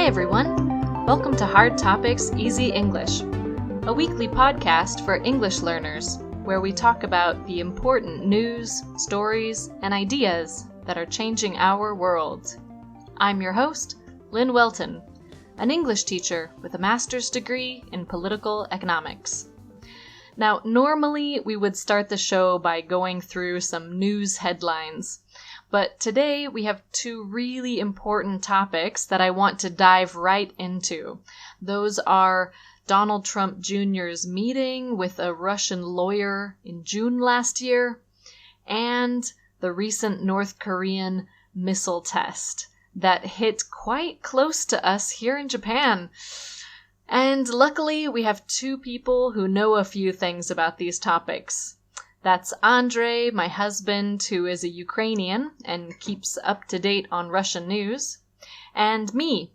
Hi everyone! Welcome to Hard Topics Easy English, a weekly podcast for English learners where we talk about the important news, stories, and ideas that are changing our world. I'm your host, Lynn Welton, an English teacher with a master's degree in political economics. Now, normally we would start the show by going through some news headlines, but today we have two really important topics that I want to dive right into. Those are Donald Trump Jr.'s meeting with a Russian lawyer in June last year, and the recent North Korean missile test that hit quite close to us here in Japan. And luckily, we have two people who know a few things about these topics. That's Andrey, my husband, who is a Ukrainian and keeps up to date on Russian news, and me.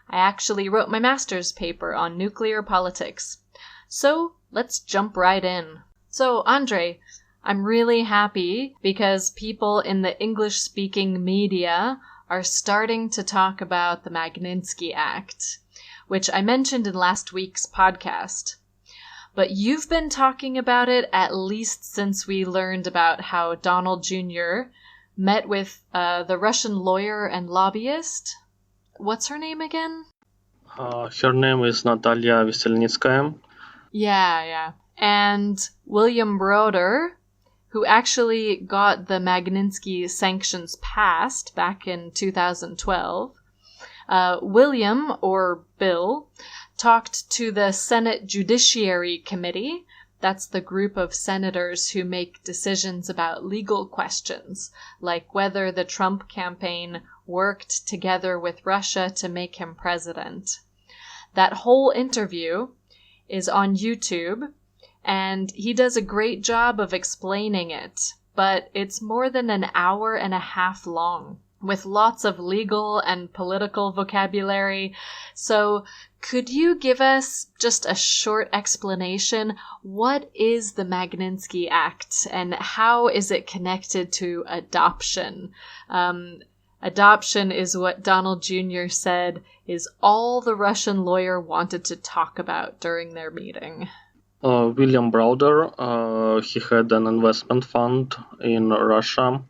I actually wrote my master's paper on nuclear politics. So let's jump right in. So, Andrey, I'm really happy because people in the English-speaking media are starting to talk about the Magnitsky Act, which I mentioned in last week's podcast. But you've been talking about it at least since we learned about how Donald Jr. met with the Russian lawyer and lobbyist. What's her name again? Her name is Natalia Veselnitskaya. Yeah. And William Broder, who actually got the Magnitsky sanctions passed back in 2012. William, or Bill, talked to the Senate Judiciary Committee. That's the group of senators who make decisions about legal questions, like whether the Trump campaign worked together with Russia to make him president. That whole interview is on YouTube, and he does a great job of explaining it, but it's more than an hour and a half long, with lots of legal and political vocabulary. So could you give us just a short explanation? What is the Magnitsky Act and how is it connected to adoption? Adoption is what Donald Jr. said is all the Russian lawyer wanted to talk about during their meeting. William Browder, he had an investment fund in Russia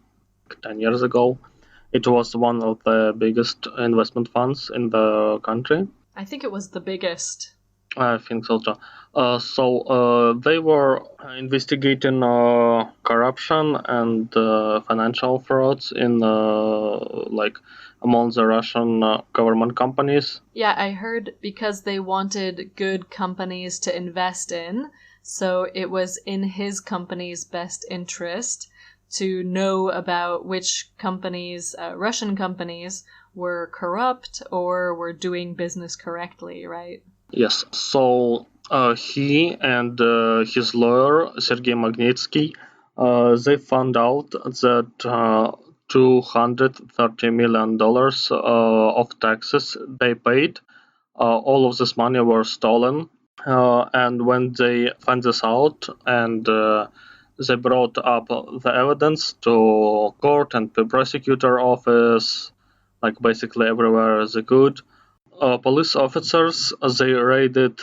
10 years ago. It was one of the biggest investment funds in the country. I think it was the biggest. I think so too. So they were investigating corruption and financial frauds in among the Russian government companies. Yeah, I heard because they wanted good companies to invest in, so it was in his company's best interest to know about which companies, Russian companies, were corrupt or were doing business correctly, right? Yes. So he and his lawyer, Sergei Magnitsky, they found out that $230 million of taxes they paid, all of this money were stolen. And when they found this out and they brought up the evidence to court and the prosecutor office, like basically everywhere they could. Police officers, they raided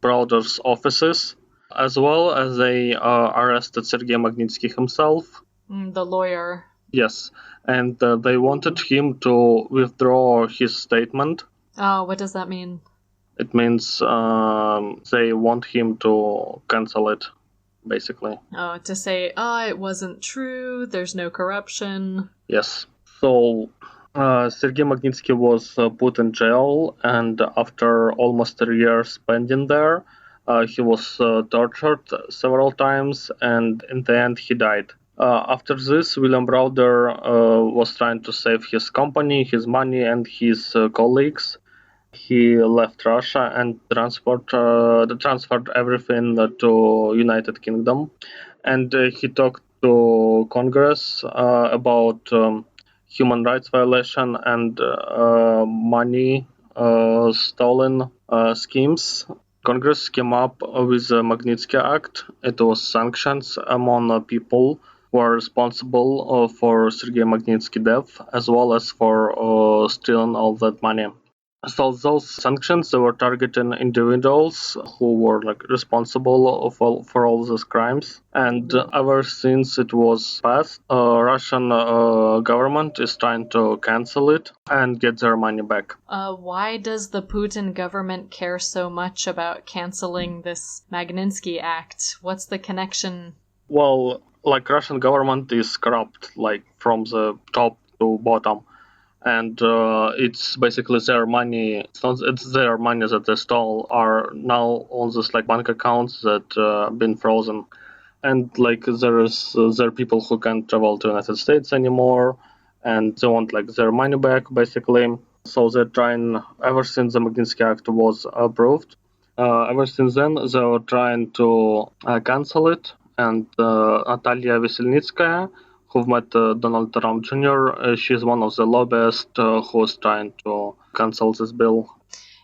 Browder's offices, as well as they arrested Sergei Magnitsky himself. The lawyer. Yes, and they wanted him to withdraw his statement. Oh, what does that mean? It means they want him to cancel it, basically. Oh, to say, it wasn't true, there's no corruption. Yes. So Sergei Magnitsky was put in jail, and after almost 3 years spending there, he was tortured several times, and in the end he died. After this, William Browder was trying to save his company, his money, and his colleagues. He left Russia and transferred everything to United Kingdom, and he talked to Congress about human rights violation and money stolen schemes. Congress came up with the Magnitsky Act. It was sanctions among people who are responsible for Sergei Magnitsky's death, as well as for stealing all that money. So those sanctions, they were targeting individuals who were like responsible for all these crimes. And ever since it was passed, Russian government is trying to cancel it and get their money back. Why does the Putin government care so much about canceling this Magnitsky Act? What's the connection? Well, like Russian government is corrupt, like from the top to bottom. And it's basically their money. It's their money that they stole are now on this like bank accounts that been frozen, and like there are people who can't travel to United States anymore, and they want like their money back basically. So they're trying ever since the Magnitsky Act was approved. Ever since then, they were trying to cancel it, and Natalia Veselnitskaya, who met Donald Trump Jr., she's one of the lobbyists who's trying to cancel this bill.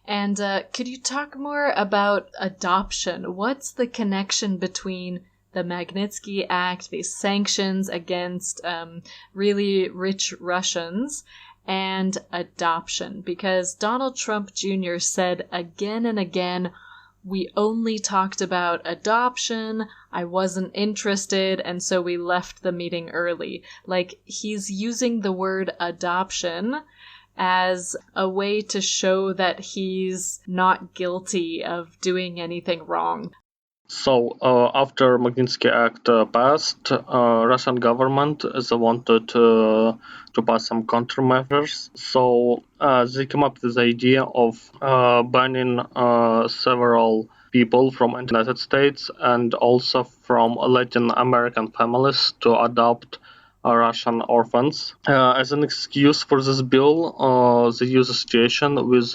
And could you talk more about adoption? What's the connection between the Magnitsky Act, these sanctions against really rich Russians, and adoption? Because Donald Trump Jr. said again and again, we only talked about adoption, I wasn't interested, and so we left the meeting early. Like, he's using the word adoption as a way to show that he's not guilty of doing anything wrong. So after Magnitsky Act passed, Russian government wanted to pass some countermeasures. So they came up with the idea of banning several people from the United States and also from Latin American families to adopt Russian orphans. As an excuse for this bill, they use a situation with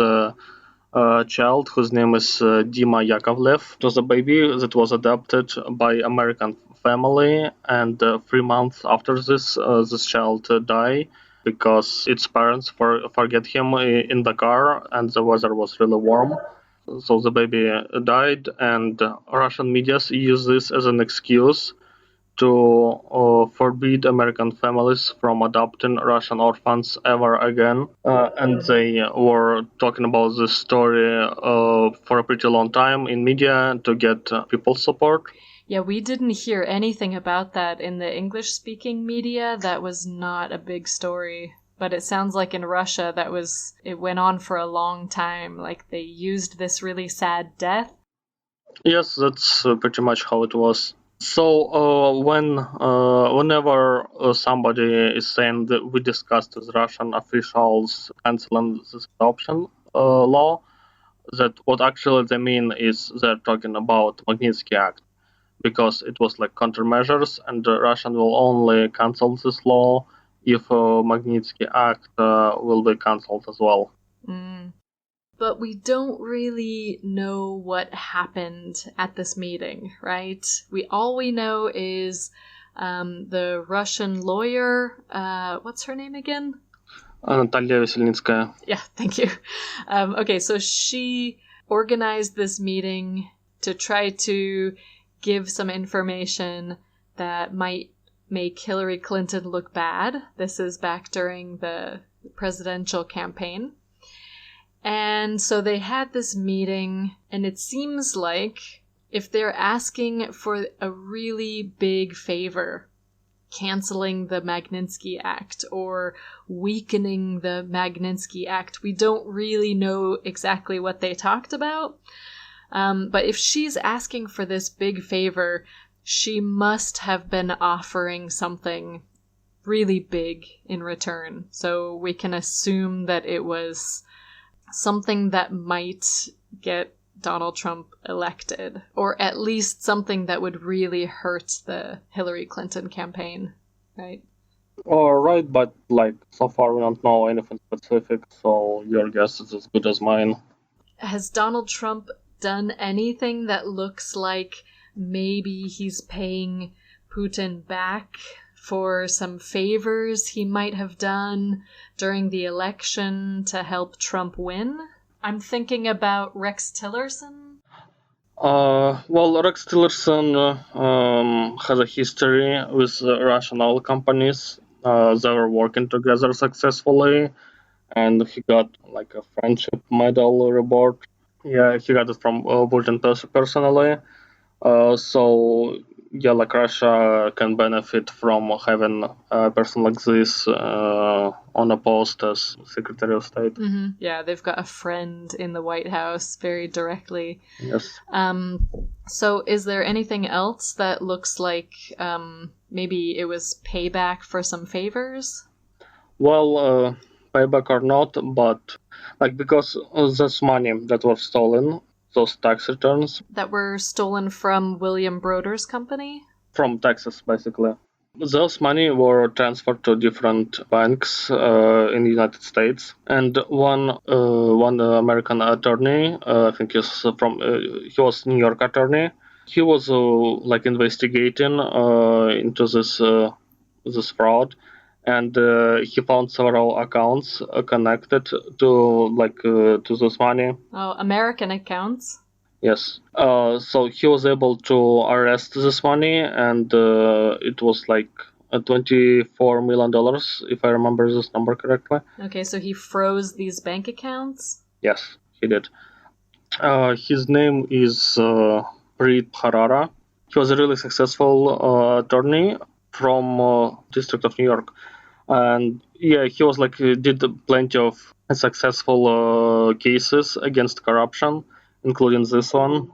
child whose name is Dima Yakovlev. It was a baby that was adopted by American family, and 3 months after this child died because its parents forget him in the car, and the weather was really warm. So the baby died, and Russian media use this as an excuse to forbid American families from adopting Russian orphans ever again. And they were talking about this story for a pretty long time in media to get people's support. Yeah, we didn't hear anything about that in the English-speaking media. That was not a big story. But it sounds like in Russia it went on for a long time. Like they used this really sad death. Yes, that's pretty much how it was. So whenever somebody is saying that we discussed with Russian officials canceling this adoption law, that what actually they mean is they're talking about Magnitsky Act, because it was like countermeasures, and Russian will only cancel this law if Magnitsky Act will be cancelled as well. But we don't really know what happened at this meeting, right? All we know is the Russian lawyer, what's her name again? Natalia Veselnitskaya. Yeah, thank you. Okay, so she organized this meeting to try to give some information that might make Hillary Clinton look bad. This is back during the presidential campaign. And so they had this meeting, and it seems like if they're asking for a really big favor, canceling the Magnitsky Act or weakening the Magnitsky Act, we don't really know exactly what they talked about. But if she's asking for this big favor, she must have been offering something really big in return. So we can assume that it was something that might get Donald Trump elected, or at least something that would really hurt the Hillary Clinton campaign, right? Right, but like so far we don't know anything specific, so your guess is as good as mine. Has Donald Trump done anything that looks like maybe he's paying Putin back for some favors he might have done during the election to help Trump win? I'm thinking about Rex Tillerson. Well, Rex Tillerson has a history with Russian oil companies. They were working together successfully, and he got like a friendship medal reward. Yeah, he got it from Putin personally. So yeah, like Russia can benefit from having a person like this on a post as Secretary of State. Mm-hmm. Yeah, they've got a friend in the White House very directly. Yes. So is there anything else that looks like maybe it was payback for some favors? Well, payback or not, but like because this money that was stolen, those tax returns That were stolen from William Broder's company? from Texas, basically. Those money were transferred to different banks in the United States, and one American attorney, I think he was New York attorney. He was like investigating into this fraud, and he found several accounts connected to this money. Oh, American accounts? Yes. So he was able to arrest this money, and it was like $24 million, if I remember this number correctly. Okay, so he froze these bank accounts? Yes, he did. His name is Preet Harara. He was a really successful attorney from District of New York, and yeah, he was like did plenty of successful cases against corruption, including this one.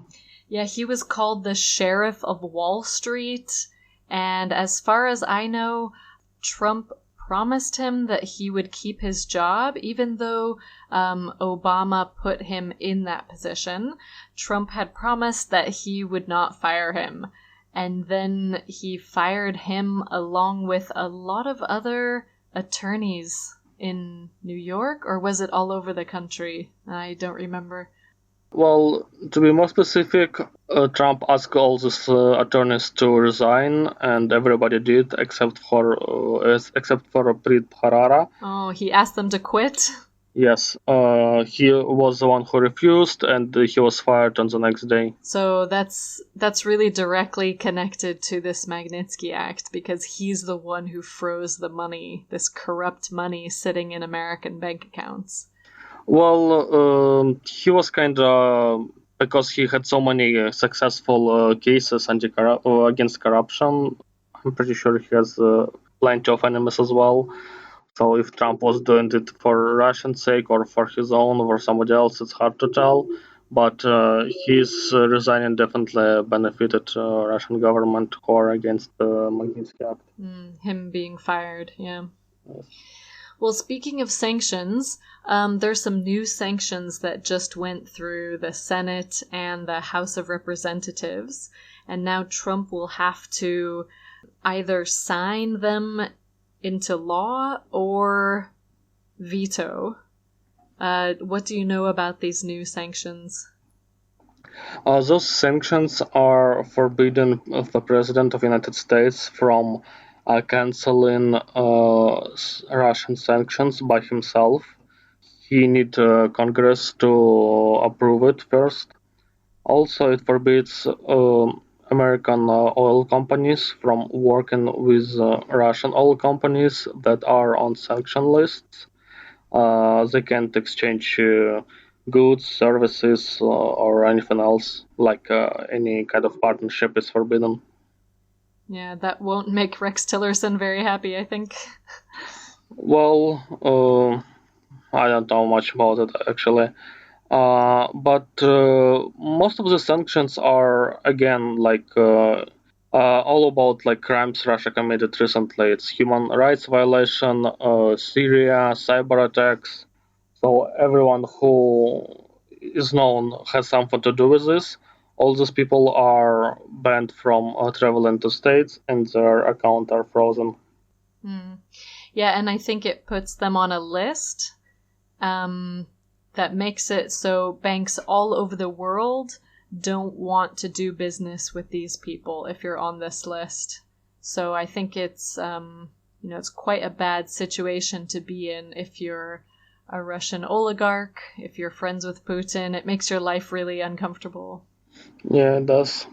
Yeah, he was called the Sheriff of Wall Street. And as far as I know, Trump promised him that he would keep his job, even though Obama put him in that position. Trump had promised that he would not fire him. And then he fired him along with a lot of other attorneys in New York, or was it all over the country? I don't remember. Well, to be more specific, Trump asked all these attorneys to resign, and everybody did except for Preet Bharara. Oh, he asked them to quit? Yes, he was the one who refused, and he was fired on the next day. So that's really directly connected to this Magnitsky Act because he's the one who froze the money, this corrupt money sitting in American bank accounts. Well, he was kind of because he had so many successful cases against corruption. I'm pretty sure he has plenty of enemies as well. So if Trump was doing it for Russian sake or for his own or somebody else, it's hard to tell. But his resigning definitely benefited Russian government who are against the Magnitsky Act. Him being fired, yeah. Yes. Well, speaking of sanctions, there's some new sanctions that just went through the Senate and the House of Representatives, and now Trump will have to either sign them into law or veto. What do you know about these new sanctions? Those sanctions are forbidding the President of the United States from canceling Russian sanctions by himself. He needs Congress to approve it first. Also, it forbids American oil companies from working with Russian oil companies that are on sanction lists. They can't exchange goods, services, or anything else, like any kind of partnership is forbidden. Yeah, that won't make Rex Tillerson very happy, I think. Well, I don't know much about it actually. But most of the sanctions are again all about like crimes Russia committed recently. It's human rights violation, Syria, cyber attacks. So everyone who is known has something to do with this. All these people are banned from traveling to states, and their accounts are frozen. Yeah, and I think it puts them on a list. That makes it so banks all over the world don't want to do business with these people if you're on this list. So I think it's it's quite a bad situation to be in if you're a Russian oligarch, if you're friends with Putin. It makes your life really uncomfortable. Yeah, it does.